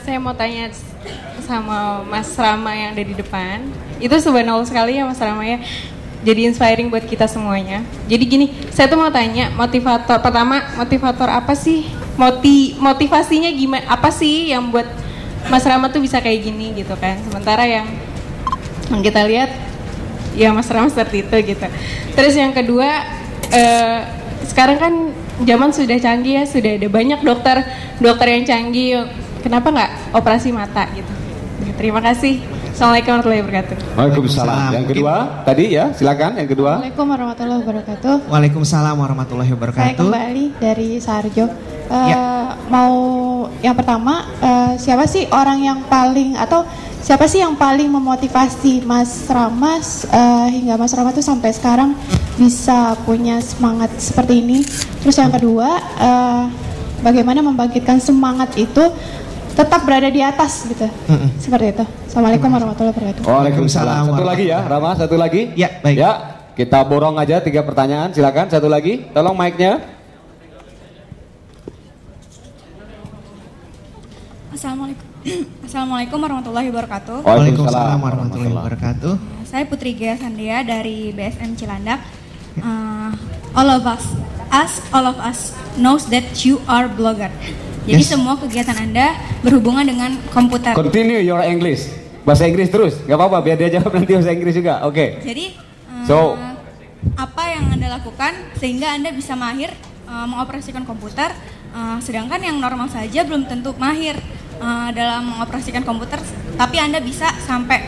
saya mau tanya sama Mas Rama yang ada di depan. Itu subhanallah sekali ya Mas Rama ya. Jadi inspiring buat kita semuanya. Jadi gini, saya tuh mau tanya motivator apa sih? Motivasinya gimana? Apa sih yang buat Mas Rama tuh bisa kayak gini gitu kan? Sementara yang kita lihat ya Mas Rama seperti itu gitu. Terus yang kedua, sekarang kan zaman sudah canggih ya, sudah ada banyak dokter yang canggih. Kenapa nggak operasi mata gitu? Terima kasih. Assalamualaikum warahmatullahi wabarakatuh. Waalaikumsalam. Yang kedua tadi ya, silakan yang kedua. Assalamualaikum warahmatullahi wabarakatuh. Waalaikumsalam warahmatullahi wabarakatuh. Saya kembali dari Sarjo. Ya. Mau yang pertama, siapa sih yang paling memotivasi Mas Rama hingga Mas Rama tuh sampai sekarang bisa punya semangat seperti ini? Terus yang kedua, bagaimana membangkitkan semangat itu tetap berada di atas gitu. Seperti itu. Assalamualaikum warahmatullahi wabarakatuh. Waalaikumsalam. Satu lagi ya, Rama, satu lagi. Ya, baik. Ya, kita borong aja 3 pertanyaan. Silakan satu lagi. Tolong mic-nya. Assalamualaikum warahmatullahi wabarakatuh. Waalaikumsalam warahmatullahi wabarakatuh. Saya Putri Gea Sandia dari BSM Cilandak. All of us knows that you are blogger. Jadi semua kegiatan Anda berhubungan dengan komputer. Continue your English. Bahasa Inggris terus. Gak apa-apa, biar dia jawab nanti bahasa Inggris juga. Oke. Jadi apa yang Anda lakukan sehingga Anda bisa mahir mengoperasikan komputer, sedangkan yang normal saja belum tentu mahir dalam mengoperasikan komputer, tapi Anda bisa sampai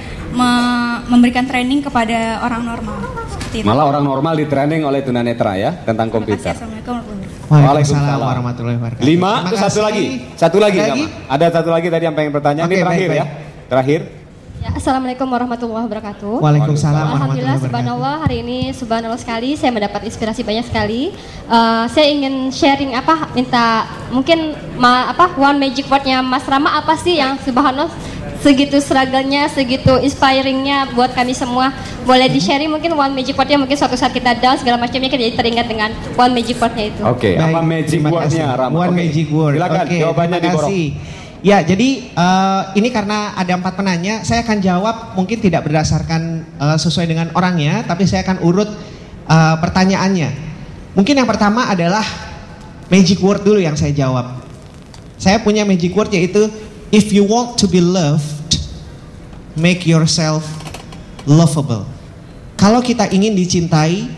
memberikan training kepada orang normal. Seperti itu. Malah orang normal di training oleh tunanetra ya tentang komputer. Assalamualaikum warahmatullahi wabarakatuh. Waalaikumsalam warahmatullahi wabarakatuh. 5, terus satu lagi. Ada satu lagi tadi yang pengen bertanya. Ini terakhir ya. Terakhir. Ya, Assalamuallah warahmatullahi wabarakatuh. Waalaikumsalam warahmatullahi Alhamdulillah, wabarakatuh. subhanallah, hari ini subhanallah sekali saya mendapat inspirasi banyak sekali. Saya ingin sharing minta mungkin one magic wordnya Mas Rama apa sih yang subhanallah segitu struggle-nya, segitu inspiring-nya buat kami semua. Boleh di-sharing mungkin one magic word-nya, mungkin suatu saat kita down segala macamnya kita jadi teringat dengan one magic word-nya itu. Oke, apa magic word-nya Rama? One magic word. Silakan jawabannya diborong. Ya, jadi ini karena ada 4 penanya, saya akan jawab mungkin tidak berdasarkan sesuai dengan orangnya, tapi saya akan urut pertanyaannya. Mungkin yang pertama adalah magic word dulu yang saya jawab. Saya punya magic word yaitu if you want to be loved, make yourself lovable. Kalau kita ingin dicintai,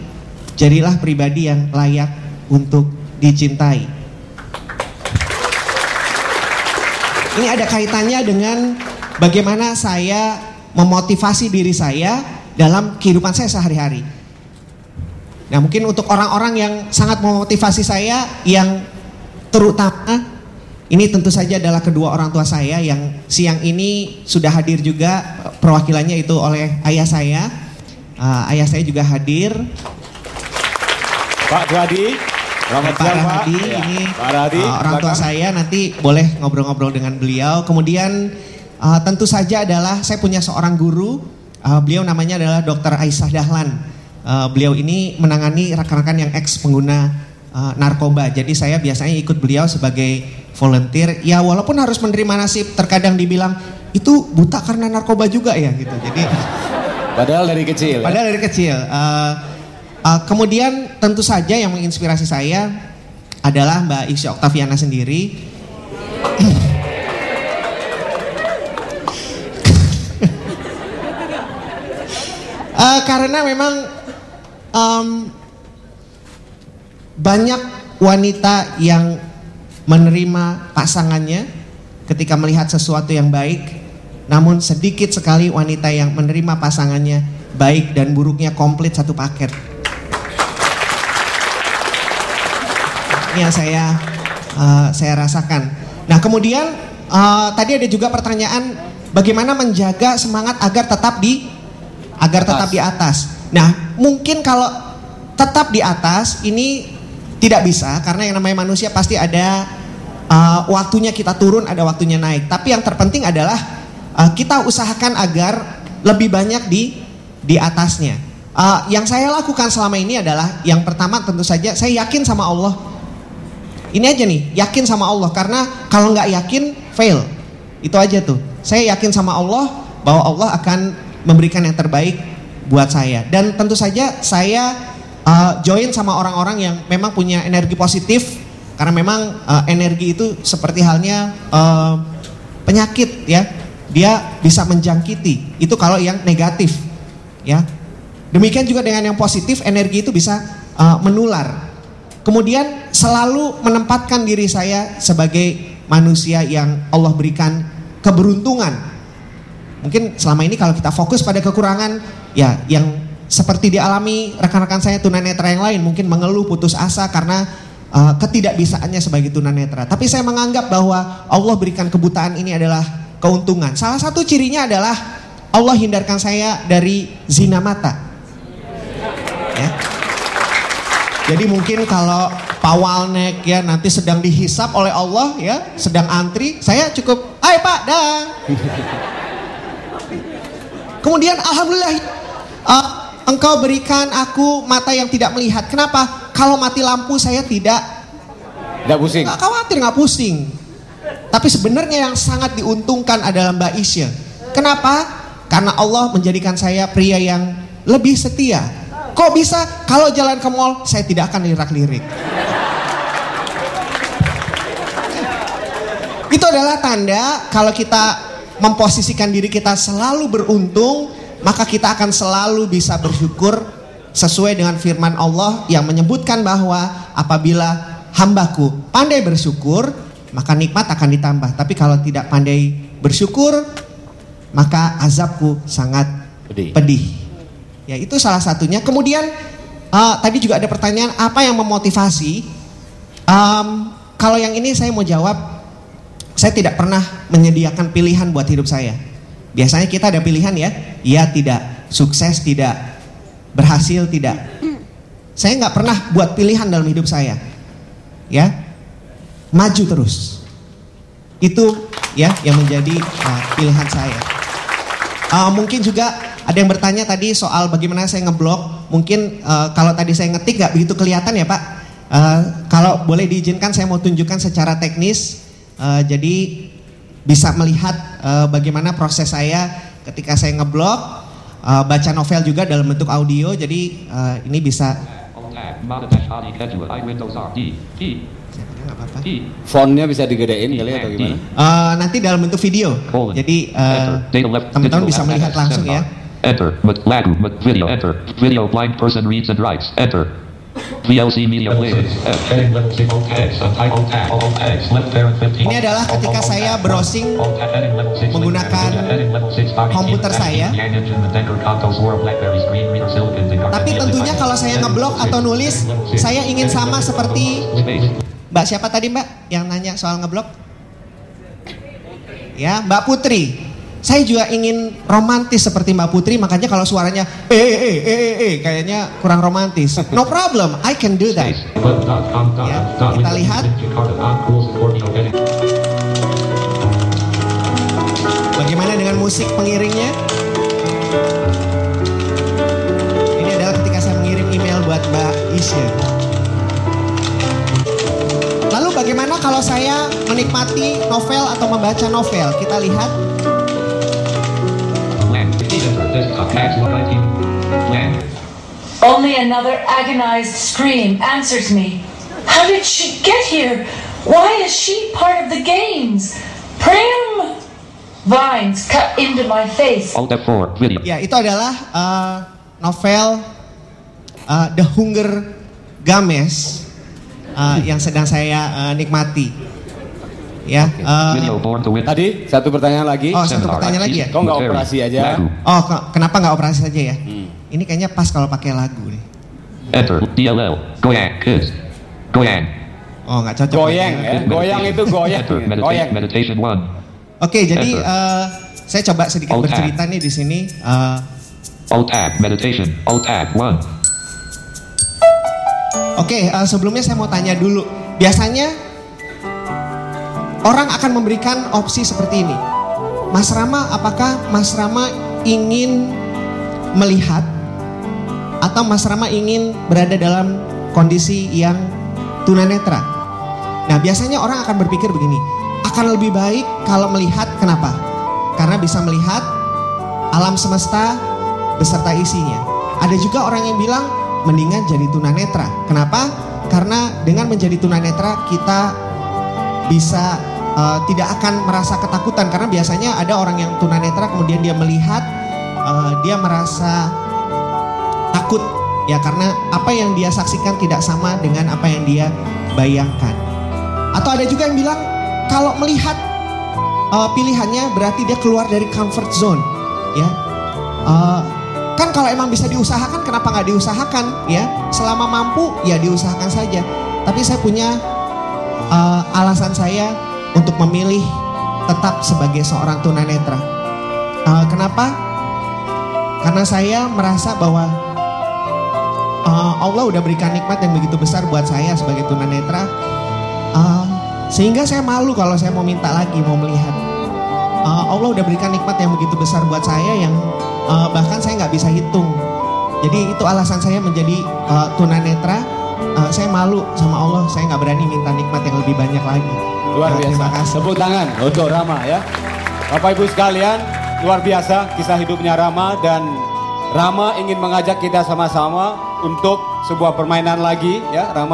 jadilah pribadi yang layak untuk dicintai. Ini ada kaitannya dengan bagaimana saya memotivasi diri saya dalam kehidupan saya sehari-hari. Nah, mungkin untuk orang-orang yang sangat memotivasi saya, yang terutama ini tentu saja adalah kedua orang tua saya yang siang ini sudah hadir juga, perwakilannya itu oleh ayah saya. Ayah saya juga hadir. Pak Hadi. Selamat siang Pak. Ini orang tua saya, nanti boleh ngobrol-ngobrol dengan beliau. Kemudian tentu saja adalah saya punya seorang guru, beliau namanya adalah Dr. Aisyah Dahlan. Beliau ini menangani rekan-rekan yang ex pengguna narkoba. Jadi saya biasanya ikut beliau sebagai volunteer. Ya walaupun harus menerima nasib, terkadang dibilang itu buta karena narkoba juga ya gitu. Jadi padahal dari kecil. Padahal dari kecil. Kemudian tentu saja yang menginspirasi saya adalah Mbak Isya Oktaviana sendiri. Karena memang banyak wanita yang menerima pasangannya ketika melihat sesuatu yang baik, namun sedikit sekali wanita yang menerima pasangannya baik dan buruknya komplit satu paket. Ini yang saya rasakan. Nah, kemudian tadi ada juga pertanyaan bagaimana menjaga semangat agar tetap di atas. Nah, mungkin kalau tetap di atas ini tidak bisa, karena yang namanya manusia pasti ada waktunya kita turun, ada waktunya naik. Tapi yang terpenting adalah kita usahakan agar lebih banyak di atasnya. Yang saya lakukan selama ini adalah yang pertama tentu saja saya yakin sama Allah. Ini aja nih, yakin sama Allah, karena kalau nggak yakin fail. Itu aja tuh. Saya yakin sama Allah bahwa Allah akan memberikan yang terbaik buat saya. Dan tentu saja saya join sama orang-orang yang memang punya energi positif, karena memang energi itu seperti halnya penyakit ya, dia bisa menjangkiti. Itu kalau yang negatif ya. Demikian juga dengan yang positif, energi itu bisa menular. Kemudian selalu menempatkan diri saya sebagai manusia yang Allah berikan keberuntungan. Mungkin selama ini kalau kita fokus pada kekurangan, ya yang seperti dialami rekan-rekan saya tunanetra yang lain, mungkin mengeluh putus asa karena ketidakbisaannya sebagai tunanetra. Tapi saya menganggap bahwa Allah berikan kebutaan ini adalah keuntungan. Salah satu cirinya adalah Allah hindarkan saya dari zina mata. Ya. Jadi mungkin kalau Pak Walnek ya nanti sedang dihisap oleh Allah ya, sedang antri, saya cukup, "Hai Pak, dah." Kemudian alhamdulillah Engkau berikan aku mata yang tidak melihat. Kenapa? Kalau mati lampu saya tidak pusing. Gak khawatir, gak pusing. Tapi sebenarnya yang sangat diuntungkan adalah Mbak Isya. Kenapa? Karena Allah menjadikan saya pria yang lebih setia. Kok bisa? Kalau jalan ke mall saya tidak akan lirak-lirik. Itu adalah tanda kalau kita memposisikan diri kita selalu beruntung, maka kita akan selalu bisa bersyukur sesuai dengan firman Allah yang menyebutkan bahwa apabila hambaku pandai bersyukur, maka nikmat akan ditambah. Tapi kalau tidak pandai bersyukur, maka azabku sangat pedih. Ya, itu salah satunya. Kemudian tadi juga ada pertanyaan, apa yang memotivasi? Kalau yang ini saya mau jawab. Saya tidak pernah menyediakan pilihan buat hidup saya. Biasanya kita ada pilihan ya, iya tidak, sukses tidak, berhasil tidak. Saya nggak pernah buat pilihan dalam hidup saya, ya, maju terus. Itu ya yang menjadi pilihan saya. Mungkin juga ada yang bertanya tadi soal bagaimana saya ngeblok. Mungkin kalau tadi saya ngetik nggak begitu kelihatan ya Pak. Kalau boleh diizinkan saya mau tunjukkan secara teknis. Jadi bisa melihat bagaimana proses saya ketika saya ngeblok, baca novel juga dalam bentuk audio. Jadi ini bisa. Fontnya bisa digedein kali atau gimana? Nanti dalam bentuk video. Jadi teman-teman bisa melihat langsung ya. Enter, lagu, video, enter, video blind person reads and writes, enter. VLC media player. Ini adalah ketika saya browsing menggunakan komputer saya. Tapi tentunya kalau saya ngeblok atau nulis, saya ingin sama seperti Mbak siapa tadi Mbak yang nanya soal ngeblok? Ya, Mbak Putri. Saya juga ingin romantis seperti Mbak Putri, makanya kalau suaranya kayaknya kurang romantis. No problem, I can do that. Ya, kita lihat. Bagaimana dengan musik pengiringnya? Ini adalah ketika saya mengirim email buat Mbak Isya. Lalu bagaimana kalau saya menikmati novel atau membaca novel? Kita lihat. Only another agonized scream answers me. How did she get here? Why is she part of the games? Prim! Vines cut into my face. Ya, itu adalah novel The Hunger Games yang sedang saya nikmati. Ya, tadi satu pertanyaan lagi. Oh, satu pertanyaan lagi ya? Kok nggak operasi aja? Oh, kenapa nggak operasi saja ya? Ini kayaknya pas kalau pakai lagu nih. Enter, DLL, goyang, kids, goyang. Oh, nggak cocok. Goyang ya? Goyang itu goyang. Goyang. Meditation 1. Oke, jadi saya coba sedikit bercerita nih di sini. Alt tab, meditation, alt tab 1. Oke, sebelumnya saya mau tanya dulu. Biasanya orang akan memberikan opsi seperti ini. Mas Rama, apakah Mas Rama ingin melihat atau Mas Rama ingin berada dalam kondisi yang tunanetra? Nah, biasanya orang akan berpikir begini, akan lebih baik kalau melihat, kenapa? Karena bisa melihat alam semesta beserta isinya. Ada juga orang yang bilang mendingan jadi tunanetra. Kenapa? Karena dengan menjadi tunanetra kita bisa tidak akan merasa ketakutan. Karena biasanya ada orang yang tunanetra kemudian dia melihat, dia merasa takut. Ya karena apa yang dia saksikan tidak sama dengan apa yang dia bayangkan. Atau ada juga yang bilang kalau melihat pilihannya berarti dia keluar dari comfort zone. Ya, kan kalau emang bisa diusahakan kenapa nggak diusahakan? Ya, selama mampu ya diusahakan saja. Tapi saya punya alasan saya untuk memilih tetap sebagai seorang tunanetra. Kenapa? Karena saya merasa bahwa Allah udah berikan nikmat yang begitu besar buat saya sebagai tunanetra, sehingga saya malu kalau saya mau minta lagi, mau melihat. Allah udah berikan nikmat yang begitu besar buat saya yang bahkan saya nggak bisa hitung. Jadi itu alasan saya menjadi tunanetra. Saya malu sama Allah, saya nggak berani minta nikmat yang lebih banyak lagi. Luar biasa. Terima kasih. Tepuk tangan untuk Rama ya. Bapak Ibu sekalian, luar biasa kisah hidupnya Rama, dan Rama ingin mengajak kita sama-sama untuk sebuah permainan lagi ya. Rama